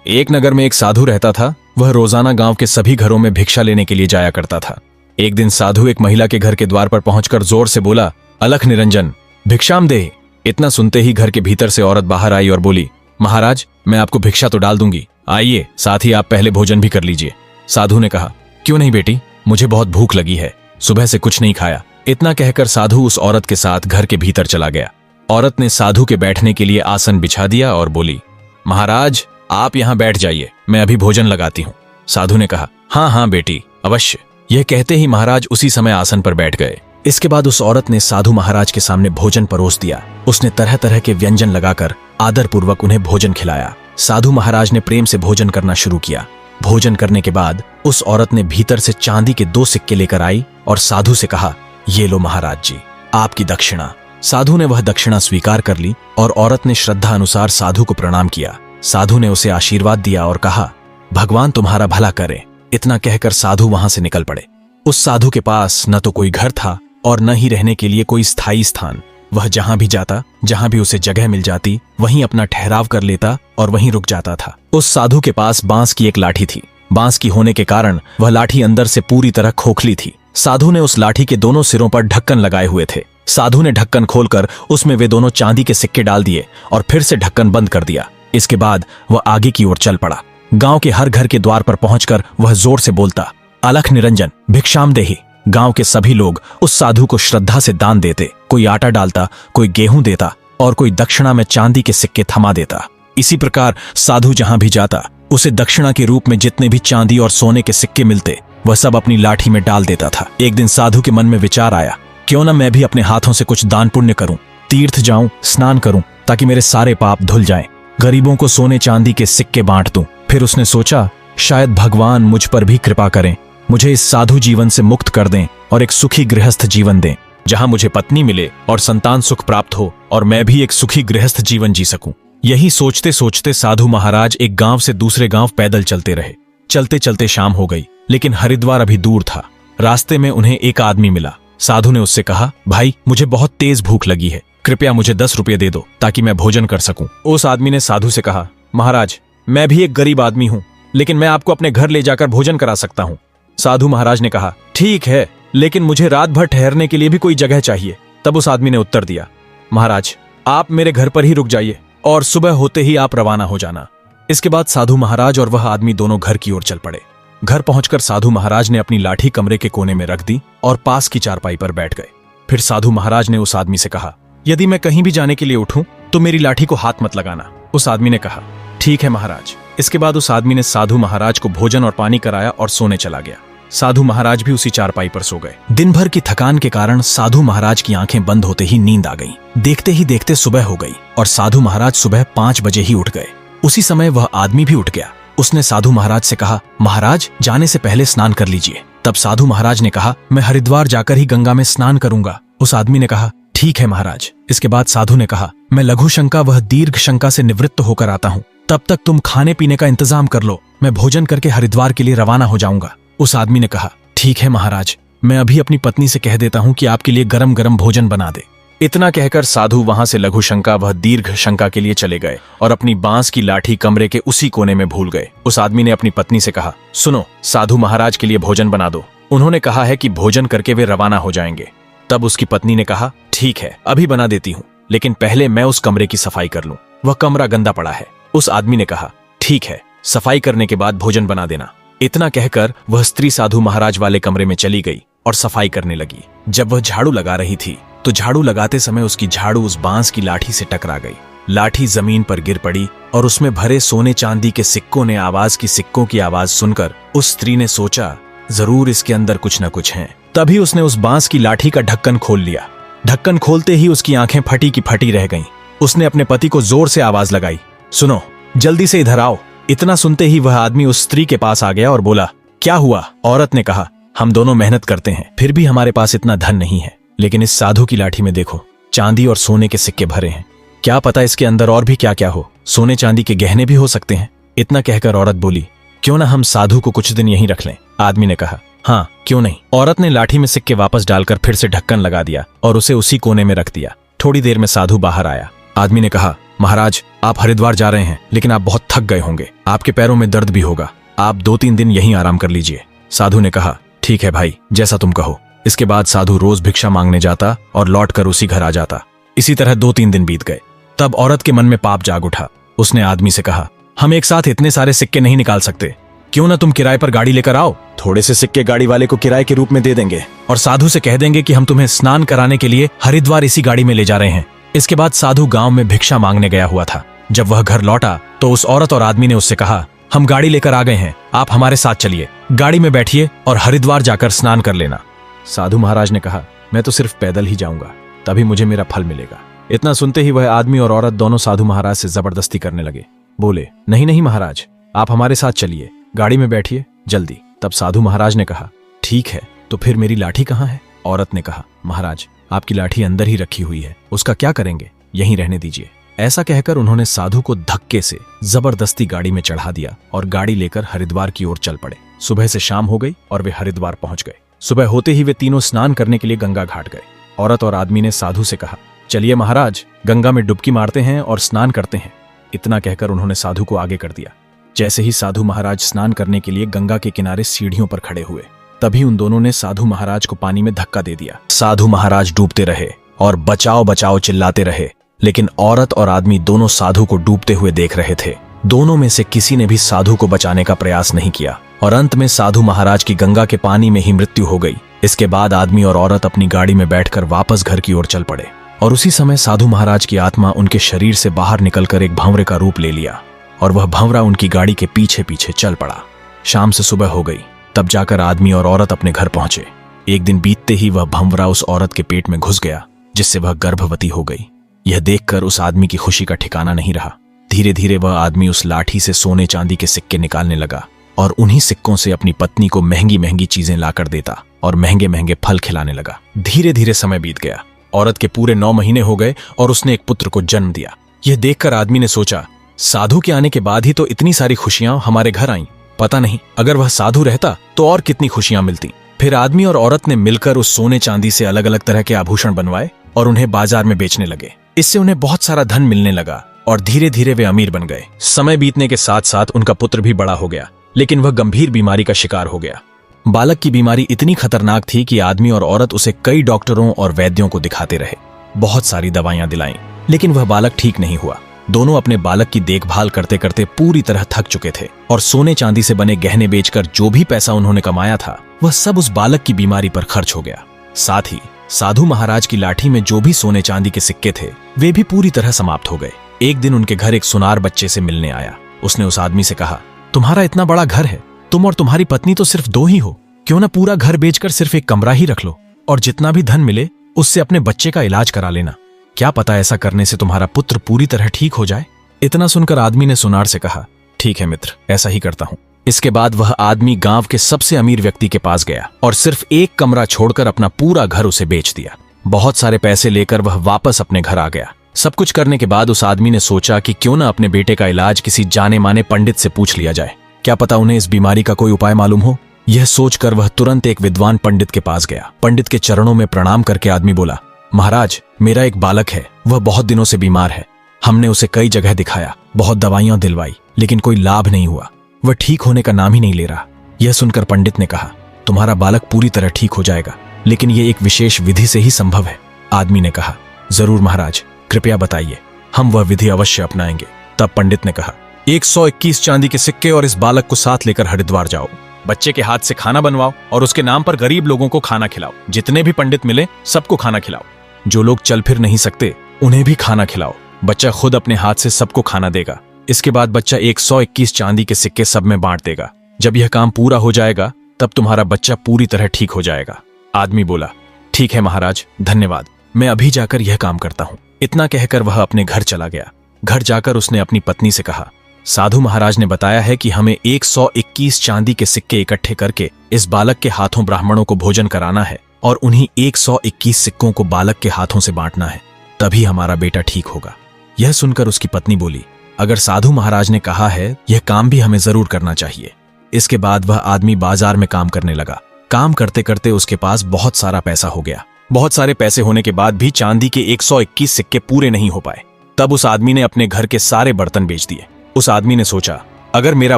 एक नगर में एक साधु रहता था। वह रोजाना गांव के सभी घरों में भिक्षा लेने के लिए जाया करता था। एक दिन साधु एक महिला के घर के द्वार पर पहुंचकर जोर से बोला, अलख निरंजन, भिक्षाम दे। इतना सुनते ही घर के भीतर से औरत बाहर आई और बोली, महाराज, मैं आपको भिक्षा तो डाल दूंगी, आइए, साथ ही आप पहले भोजन भी कर लीजिए। साधु ने कहा, क्यों नहीं बेटी, मुझे बहुत भूख लगी है, सुबह से कुछ नहीं खाया। इतना कहकर साधु उस औरत के साथ घर के भीतर चला गया। औरत ने साधु के बैठने के लिए आसन बिछा दिया और बोली, महाराज, आप यहां बैठ जाइए, मैं अभी भोजन लगाती हूं। साधु ने कहा, हाँ हाँ बेटी, अवश्य। यह कहते ही महाराज उसी समय आसन पर बैठ गए। इसके बाद उस औरत ने साधु महाराज के सामने भोजन परोस दिया। उसने तरह तरह के व्यंजन लगाकर आदर पूर्वक उन्हें भोजन खिलाया। साधु महाराज ने प्रेम से भोजन करना शुरू किया। भोजन करने के बाद उस औरत ने भीतर से चांदी के 2 सिक्के लेकर आई और साधु से कहा, ये लो महाराज जी, आपकी दक्षिणा। साधु ने वह दक्षिणा स्वीकार कर ली और औरत ने श्रद्धा अनुसार साधु को प्रणाम किया। साधु ने उसे आशीर्वाद दिया और कहा, भगवान तुम्हारा भला करे। इतना कहकर साधु वहां से निकल पड़े। उस साधु के पास न तो कोई घर था और न ही रहने के लिए कोई स्थायी स्थान। वह जहां भी जाता, जहां भी उसे जगह मिल जाती, वहीं अपना ठहराव कर लेता और वहीं रुक जाता था। उस साधु के पास बांस की एक लाठी थी। बांस की होने के कारण वह लाठी अंदर से पूरी तरह खोखली थी। साधु ने उस लाठी के दोनों सिरों पर ढक्कन लगाए हुए थे। साधु ने ढक्कन खोलकर उसमें वे दोनों चांदी के सिक्के डाल दिए और फिर से ढक्कन बंद कर दिया। इसके बाद वह आगे की ओर चल पड़ा। गांव के हर घर के द्वार पर पहुंचकर वह जोर से बोलता, अलख निरंजन, भिक्षाम देहि। गांव के सभी लोग उस साधु को श्रद्धा से दान देते। कोई आटा डालता, कोई गेहूं देता और कोई दक्षिणा में चांदी के सिक्के थमा देता। इसी प्रकार साधु जहां भी जाता, उसे दक्षिणा के रूप में जितने भी चांदी और सोने के सिक्के मिलते, वह सब अपनी लाठी में डाल देता था। एक दिन साधु के मन में विचार आया, क्यों न मैं भी अपने हाथों से कुछ दान पुण्य करूं, तीर्थ जाऊं, स्नान करूं, ताकि मेरे सारे पाप धुल जाएं, गरीबों को सोने चांदी के सिक्के बांट दूं। फिर उसने सोचा, शायद भगवान मुझ पर भी कृपा करें, मुझे इस साधु जीवन से मुक्त कर दें और एक सुखी गृहस्थ जीवन दें, जहां मुझे पत्नी मिले और संतान सुख प्राप्त हो और मैं भी एक सुखी गृहस्थ जीवन जी सकूं। यही सोचते सोचते साधु महाराज एक गांव से दूसरे गांव पैदल चलते रहे। चलते चलते शाम हो गई, लेकिन हरिद्वार अभी दूर था। रास्ते में उन्हें एक आदमी मिला। साधु ने उससे कहा, भाई, मुझे बहुत तेज भूख लगी है, कृपया मुझे 10 रुपये दे दो ताकि मैं भोजन कर सकूं। उस आदमी ने साधु से कहा, महाराज, मैं भी एक गरीब आदमी हूं, लेकिन मैं आपको अपने घर ले जाकर भोजन करा सकता हूं। साधु महाराज ने कहा, ठीक है, लेकिन मुझे रात भर ठहरने के लिए भी कोई जगह चाहिए। तब उस आदमी ने उत्तर दिया, महाराज, आप मेरे घर पर ही रुक जाइए और सुबह होते ही आप रवाना हो जाना। इसके बाद साधु महाराज और वह आदमी दोनों घर की ओर चल पड़े। घर पहुंचकर साधु महाराज ने अपनी लाठी कमरे के कोने में रख दी और पास की चारपाई पर बैठ गए। फिर साधु महाराज ने उस आदमी से कहा, यदि मैं कहीं भी जाने के लिए उठूं तो मेरी लाठी को हाथ मत लगाना। उस आदमी ने कहा, ठीक है महाराज। इसके बाद उस आदमी ने साधु महाराज को भोजन और पानी कराया और सोने चला गया। साधु महाराज भी उसी चारपाई पर सो गए। दिन भर की थकान के कारण साधु महाराज की आंखें बंद होते ही नींद आ गई। देखते ही देखते सुबह हो गई और साधु महाराज सुबह 5 बजे ही उठ गए। उसी समय वह आदमी भी उठ गया। उसने साधु महाराज से कहा, महाराज, जाने से पहले स्नान कर लीजिए। तब साधु महाराज ने कहा, मैं हरिद्वार जाकर ही गंगा में स्नान करूंगा। उस आदमी ने कहा, ठीक है महाराज। इसके बाद साधु ने कहा, मैं लघु शंका वह दीर्घ शंका से निवृत्त होकर आता हूँ, तब तक तुम खाने पीने का इंतजाम कर लो, मैं भोजन करके हरिद्वार के लिए रवाना हो जाऊंगा। उस आदमी ने कहा, ठीक है महाराज, मैं अभी अपनी पत्नी से कह देता हूँ कि आपके लिए गरम गरम भोजन बना दे। इतना कहकर साधु वहां से लघु शंका वह दीर्घ शंका के लिए चले गए और अपनी बांस की लाठी कमरे के उसी कोने में भूल गए। उस आदमी ने अपनी पत्नी से कहा, सुनो, साधु महाराज के लिए भोजन बना दो, उन्होंने कहा है कि भोजन करके वे रवाना हो जाएंगे। तब उसकी पत्नी ने कहा, ठीक है, अभी बना देती हूँ, लेकिन पहले मैं उस कमरे की सफाई कर लूं, वह कमरा गंदा पड़ा है। उस आदमी ने कहा, ठीक है, सफाई करने के बाद भोजन बना देना। इतना कहकर वह स्त्री साधु महाराज वाले कमरे में चली गई और सफाई करने लगी। जब वह झाड़ू लगा रही थी तो झाड़ू लगाते समय उसकी झाड़ू उस बांस की लाठी से टकरा गई। लाठी जमीन पर गिर पड़ी और उसमें भरे सोने चांदी के सिक्कों ने सिक्कों की आवाज सुनकर उस स्त्री ने सोचा, जरूर इसके अंदर कुछ न कुछ है। तभी उसने उस बांस की लाठी का ढक्कन खोल लिया। ढक्कन खोलते ही उसकी आंखें फटी की फटी रह गईं। उसने अपने पति को जोर से आवाज लगाई, सुनो, जल्दी से इधर आओ। इतना सुनते ही वह आदमी उस स्त्री के पास आ गया और बोला, क्या हुआ? औरत ने कहा, हम दोनों मेहनत करते हैं, फिर भी हमारे पास इतना धन नहीं है, लेकिन इस साधु की लाठी में देखो, चांदी और सोने के सिक्के भरे हैं, क्या पता इसके अंदर और भी क्या क्या हो, सोने चांदी के गहने भी हो सकते हैं। इतना कहकर औरत बोली, क्यों ना हम साधु को कुछ दिन यहीं रख लें। आदमी ने कहा, हाँ क्यों नहीं। औरत ने लाठी में सिक्के वापस डालकर फिर से ढक्कन लगा दिया और उसे उसी कोने में रख दिया। थोड़ी देर में साधु बाहर आया। आदमी ने कहा, महाराज, आप हरिद्वार जा रहे हैं, लेकिन आप बहुत थक गए होंगे, आपके पैरों में दर्द भी होगा, आप 2-3 दिन यहीं आराम कर लीजिए। साधु ने कहा, ठीक है भाई, जैसा तुम कहो। इसके बाद साधु रोज भिक्षा मांगने जाता और लौटकर उसी घर आ जाता। इसी तरह 2-3 दिन बीत गए। तब औरत के मन में पाप जाग उठा। उसने आदमी से कहा, हम एक साथ इतने सारे सिक्के नहीं निकाल सकते, क्यों ना तुम किराए पर गाड़ी लेकर आओ, थोड़े से सिक्के गाड़ी वाले को किराए के रूप में दे देंगे और साधु से कह देंगे कि हम तुम्हें स्नान कराने के लिए हरिद्वार इसी गाड़ी में ले जा रहे हैं। इसके बाद साधु गांव में भिक्षा मांगने गया हुआ था। जब वह घर लौटा तो उस औरत और आदमी ने उससे कहा, हम गाड़ी लेकर आ गए हैं, आप हमारे साथ चलिए, गाड़ी में बैठिए और हरिद्वार जाकर स्नान कर लेना। साधु महाराज ने कहा, मैं तो सिर्फ पैदल ही जाऊंगा, तभी मुझे मेरा फल मिलेगा। इतना सुनते ही वह आदमी और औरत दोनों साधु महाराज से जबरदस्ती करने लगे। बोले, नहीं नहीं महाराज, आप हमारे साथ चलिए, गाड़ी में बैठिए जल्दी। तब साधु महाराज ने कहा, ठीक है, तो फिर मेरी लाठी कहाँ है? औरत ने कहा, महाराज, आपकी लाठी अंदर ही रखी हुई है, उसका क्या करेंगे, यहीं रहने दीजिए। ऐसा कहकर उन्होंने साधु को धक्के से जबरदस्ती गाड़ी में चढ़ा दिया और गाड़ी लेकर हरिद्वार की ओर चल पड़े। सुबह से शाम हो गई और वे हरिद्वार पहुंच गए। सुबह होते ही वे तीनों स्नान करने के लिए गंगा घाट गए। औरत और आदमी ने साधु से कहा, चलिए महाराज, गंगा में डुबकी मारते हैं और स्नान करते हैं। इतना कहकर उन्होंने साधु को आगे कर दिया। जैसे ही साधु महाराज स्नान करने के लिए गंगा के किनारे सीढ़ियों पर खड़े हुए, तभी उन दोनों ने साधु महाराज को पानी में धक्का दे दिया। साधु महाराज डूबते रहे और बचाओ बचाओ चिल्लाते रहे, लेकिन औरत और आदमी दोनों साधु को डूबते हुए देख रहे थे। दोनों में से किसी ने भी साधु को बचाने का प्रयास नहीं किया और अंत में साधु महाराज की गंगा के पानी में ही मृत्यु हो गई। इसके बाद आदमी और औरत अपनी गाड़ी में बैठकर वापस घर की ओर चल पड़े और उसी समय साधु महाराज की आत्मा उनके शरीर से बाहर निकलकर एक भंवरे का रूप ले लिया और वह भंवरा उनकी गाड़ी के पीछे पीछे चल पड़ा। शाम से सुबह हो गई, तब जाकर आदमी और औरत अपने घर पहुंचे। एक दिन बीतते ही वह भंवरा उस औरत के पेट में घुस गया, जिससे वह गर्भवती हो गई। यह देखकर उस आदमी की खुशी का ठिकाना नहीं रहा। धीरे धीरे वह आदमी उस लाठी से सोने चांदी के सिक्के निकालने लगा और उन्हीं सिक्कों से अपनी पत्नी को महंगी महंगी चीजें लाकर देता और महंगे महंगे फल खिलाने लगा। धीरे धीरे समय बीत गया। औरत के पूरे 9 महीने हो गए और उसने एक पुत्र को जन्म दिया। यह देखकर आदमी ने सोचा, साधु के आने के बाद ही तो इतनी सारी खुशियां हमारे घर आईं। पता नहीं अगर वह साधु रहता तो और कितनी खुशियां मिलती। फिर आदमी और औरत ने मिलकर उस सोने चांदी से अलग अलग तरह के आभूषण बनवाए और उन्हें बाजार में बेचने लगे। इससे उन्हें बहुत सारा धन मिलने लगा और धीरे धीरे वे अमीर बन गए। समय बीतने के साथ साथ उनका पुत्र भी बड़ा हो गया, लेकिन वह गंभीर बीमारी का शिकार हो गया। बालक की बीमारी इतनी खतरनाक थी कि आदमी और औरत उसे कई डॉक्टरों और वैद्यों को दिखाते रहे। बहुत सारी दवाइयां दिलाईं, लेकिन वह बालक ठीक नहीं हुआ। दोनों अपने बालक की देखभाल करते करते पूरी तरह थक चुके थे और सोने चांदी से बने गहने बेचकर जो भी पैसा उन्होंने कमाया था वह सब उस बालक की बीमारी पर खर्च हो गया। साथ ही साधु महाराज की लाठी में जो भी सोने चांदी के सिक्के थे वे भी पूरी तरह समाप्त हो गए। एक दिन उनके घर एक सुनार बच्चे से मिलने आया। उसने उस आदमी से कहा, तुम्हारा इतना बड़ा घर है, तुम और तुम्हारी पत्नी तो सिर्फ 2 ही हो, क्यों ना पूरा घर बेचकर सिर्फ एक कमरा ही रख लो और जितना भी धन मिले उससे अपने बच्चे का इलाज करा लेना। क्या पता ऐसा करने से तुम्हारा पुत्र पूरी तरह ठीक हो जाए। इतना सुनकर आदमी ने सुनार से कहा, ठीक है मित्र, ऐसा ही करता हूं। इसके बाद वह आदमी गांव के सबसे अमीर व्यक्ति के पास गया और सिर्फ एक कमरा छोड़कर अपना पूरा घर उसे बेच दिया। बहुत सारे पैसे लेकर वह वापस अपने घर आ गया। सब कुछ करने के बाद उस आदमी ने सोचा कि क्यों ना अपने बेटे का इलाज किसी जाने माने पंडित से पूछ लिया जाए, क्या पता उन्हें इस बीमारी का कोई उपाय मालूम हो। यह सोचकर वह तुरंत एक विद्वान पंडित के पास गया। पंडित के चरणों में प्रणाम करके आदमी बोला, महाराज, मेरा एक बालक है, वह बहुत दिनों से बीमार है। हमने उसे कई जगह दिखाया, बहुत दवाइयां दिलवाई, लेकिन कोई लाभ नहीं हुआ। वह ठीक होने का नाम ही नहीं ले रहा। यह सुनकर पंडित ने कहा, तुम्हारा बालक पूरी तरह ठीक हो जाएगा, लेकिन यह एक विशेष विधि से ही संभव है। आदमी ने कहा, जरूर महाराज, कृपया बताइए, हम वह विधि अवश्य अपनाएंगे। तब पंडित ने कहा, 121 चांदी के सिक्के और इस बालक को साथ लेकर हरिद्वार जाओ। बच्चे के हाथ से खाना बनवाओ और उसके नाम पर गरीब लोगों को खाना खिलाओ। जितने भी पंडित मिले सबको खाना खिलाओ। जो लोग चल फिर नहीं सकते उन्हें भी खाना खिलाओ। बच्चा खुद अपने हाथ से सबको खाना देगा। इसके बाद बच्चा 121 चांदी के सिक्के सब में बांट देगा। जब यह काम पूरा हो जाएगा तब तुम्हारा बच्चा पूरी तरह ठीक हो जाएगा। आदमी बोला, ठीक है महाराज, धन्यवाद, मैं अभी जाकर यह काम करता हूं। इतना कहकर वह अपने घर चला गया। घर जाकर उसने अपनी पत्नी से कहा, साधु महाराज ने बताया है कि हमें 121 चांदी के सिक्के इकट्ठे करके इस बालक के हाथों ब्राह्मणों को भोजन कराना है और उन्हीं 121 सिक्कों को बालक के हाथों से बांटना है, तभी हमारा बेटा ठीक होगा। यह सुनकर उसकी पत्नी बोली, अगर साधु महाराज ने कहा है यह काम भी हमें जरूर करना चाहिए। इसके बाद वह आदमी बाजार में काम करने लगा। काम करते करते उसके पास बहुत सारा पैसा हो गया। बहुत सारे पैसे होने के बाद भी चांदी के 121 सिक्के पूरे नहीं हो पाए। तब उस आदमी ने अपने घर के सारे बर्तन बेच दिए। उस आदमी ने सोचा, अगर मेरा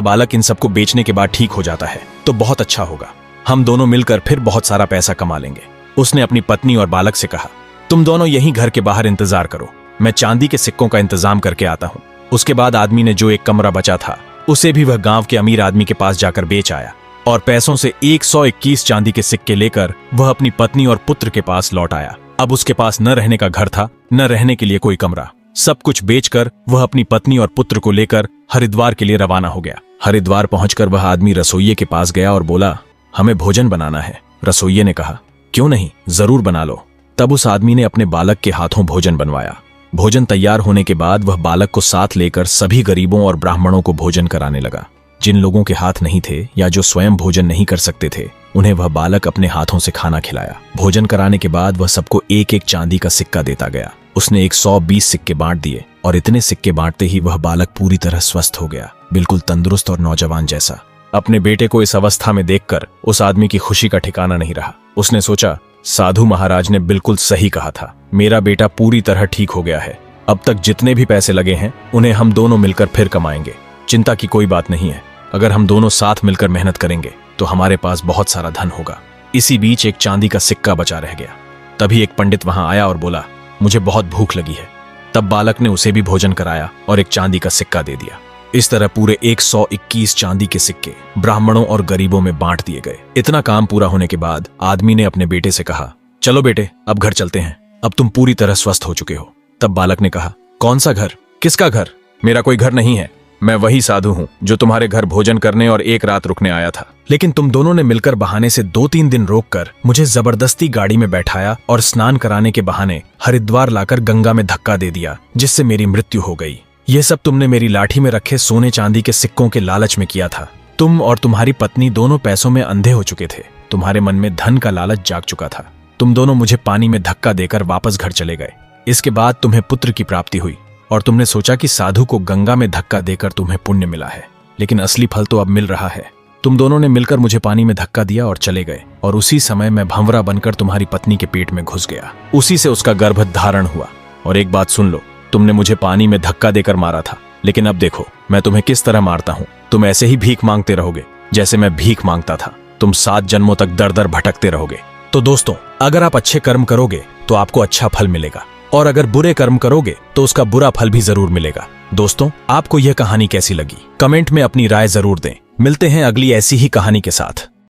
बालक इन सबको बेचने के बाद ठीक हो जाता है तो बहुत अच्छा होगा, हम दोनों मिलकर फिर बहुत सारा पैसा कमा लेंगे। उसने अपनी पत्नी और बालक से कहा, तुम दोनों यहीं घर के बाहर इंतजार करो, मैं चांदी के सिक्कों का इंतजाम करके आता हूं। उसके बाद आदमी ने जो एक कमरा बचा था उसे भी वह गांव के अमीर आदमी के पास जाकर बेच आया और पैसों से 121 चांदी के सिक्के लेकर वह अपनी पत्नी और पुत्र के पास लौट आया। अब उसके पास न रहने का घर था, न रहने के लिए कोई कमरा। सब कुछ बेचकर वह अपनी पत्नी और पुत्र को लेकर हरिद्वार के लिए रवाना हो गया। हरिद्वार पहुंचकर वह आदमी रसोइये के पास गया और बोला, हमें भोजन बनाना है। रसोइये ने कहा, क्यों नहीं, जरूर बना लो। तब उस आदमी ने अपने बालक के हाथों भोजन बनवाया। भोजन तैयार होने के बाद वह बालक को साथ लेकर सभी गरीबों और ब्राह्मणों को भोजन कराने लगा। जिन लोगों के हाथ नहीं थे या जो स्वयं भोजन नहीं कर सकते थे, उन्हें वह बालक अपने हाथों से खाना खिलाया। भोजन कराने के बाद वह सबको एक एक चांदी का सिक्का देता गया। उसने 120 सिक्के बांट दिए और इतने सिक्के बांटते ही वह बालक पूरी तरह स्वस्थ हो गया, बिल्कुल तंदुरुस्त और नौजवान जैसा। अपने बेटे को इस अवस्था में देखकर उस आदमी की खुशी का ठिकाना नहीं रहा। उसने सोचा, साधु महाराज ने बिल्कुल सही कहा था, मेरा बेटा पूरी तरह ठीक हो गया है। अब तक जितने भी पैसे लगे हैं उन्हें हम दोनों मिलकर फिर कमाएंगे। चिंता की कोई बात नहीं है, अगर हम दोनों साथ मिलकर मेहनत करेंगे तो हमारे पास बहुत सारा धन होगा। इसी बीच एक चांदी का सिक्का बचा रह गया। तभी एक पंडित वहां आया और बोला, मुझे बहुत भूख लगी है। तब बालक ने उसे भी भोजन कराया और एक चांदी का सिक्का दे दिया। इस तरह पूरे 121 चांदी के सिक्के ब्राह्मणों और गरीबों में बांट दिए गए। इतना काम पूरा होने के बाद आदमी ने अपने बेटे से कहा, चलो बेटे, अब घर चलते हैं, अब तुम पूरी तरह स्वस्थ हो चुके हो। तब बालक ने कहा, कौन सा घर, किसका घर? मेरा कोई घर नहीं है, मैं वही साधु हूं जो तुम्हारे घर भोजन करने और एक रात रुकने आया था। लेकिन तुम दोनों ने मिलकर बहाने से 2-3 दिन रोककर मुझे जबरदस्ती गाड़ी में बैठाया और स्नान कराने के बहाने हरिद्वार लाकर गंगा में धक्का दे दिया, जिससे मेरी मृत्यु हो गई। यह सब तुमने मेरी लाठी में रखे सोने चांदी के सिक्कों के लालच में किया था। तुम और तुम्हारी पत्नी दोनों पैसों में अंधे हो चुके थे। तुम्हारे मन में धन का लालच जाग चुका था। तुम दोनों मुझे पानी में धक्का देकर वापस घर चले गए। इसके बाद तुम्हें पुत्र की प्राप्ति हुई और तुमने सोचा कि साधु को गंगा में धक्का देकर तुम्हें पुण्य मिला है, लेकिन असली फल तो अब मिल रहा है। तुम दोनों ने मिलकर मुझे पानी में धक्का दिया और चले गए, और उसी समय मैं भंवरा बनकर तुम्हारी पत्नी के पेट में घुस गया। उसी से उसका गर्भ धारण हुआ। और एक बात सुन लो, तुमने मुझे पानी में धक्का देकर मारा था, लेकिन अब देखो मैं तुम्हें किस तरह मारता हूं। तुम ऐसे ही भीख मांगते रहोगे जैसे मैं भीख मांगता था। तुम 7 जन्मों तक दर दर भटकते रहोगे। तो दोस्तों, अगर आप अच्छे कर्म करोगे तो आपको अच्छा फल मिलेगा, और अगर बुरे कर्म करोगे तो उसका बुरा फल भी जरूर मिलेगा। दोस्तों, आपको यह कहानी कैसी लगी? कमेंट में अपनी राय जरूर दें। मिलते हैं अगली ऐसी ही कहानी के साथ।